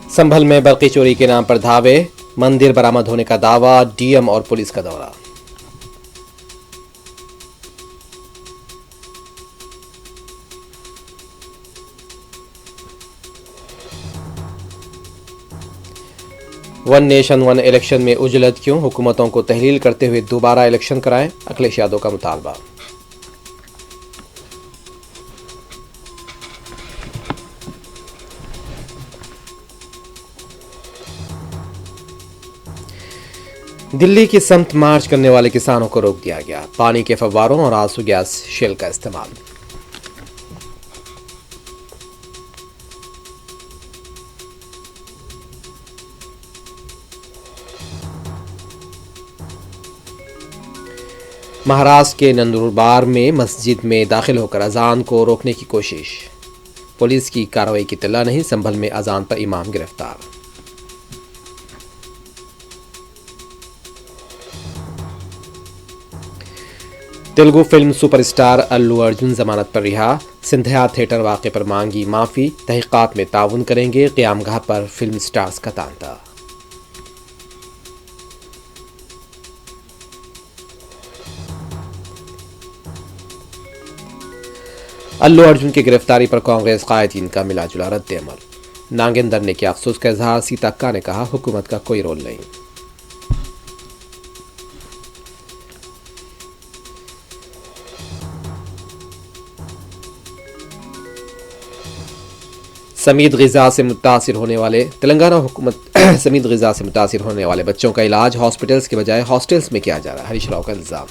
संभल में बरकी चोरी के नाम पर धावे, मंदिर बरामद होने का दावा, डीएम और पुलिस का दौरा। वन नेशन वन इलेक्शन में उजलत क्यों, हुकूमतों को तहलील करते हुए दोबारा इलेक्शन कराएं, अखिलेश यादव का मुतालबा। दिल्ली की समत मार्च करने वाले किसानों को रोक दिया गया, पानी के फव्वारों और आंसू गैस शेल का इस्तेमाल। महाराष्ट्र के नंदुरबार में मस्जिद में दाखिल होकर अजान को रोकने की कोशिश, पुलिस की कार्रवाई की इत्तला नहीं, संभल में अजान पर इमाम गिरफ्तार। तेलुगु फिल्म सुपरस्टार अल्लू अर्जुन जमानत पर रिहा, सिंधिया थिएटर वाक़े पर मांगी माफी, तहक़ीक़ात में ताउन करेंगे, क़यामगाह पर फिल्म स्टार्स का तांता। अल्लू अर्जुन की गिरफ्तारी पर कांग्रेस कायदीन का मिला जुला रद्द अमल, नागेंदर ने किया अफसोस का इजहार, सीतक्का ने कहा हुकूमत का कोई रोल नहीं। समीद ग़िज़ा से मुतासिर होने वाले तेलंगाना हुकूमत समीद ग़िज़ा से मुतासिर होने वाले बच्चों का इलाज हॉस्पिटल्स के बजाय हॉस्टल्स में किया जा रहा है, हरीश राव का इल्ज़ाम।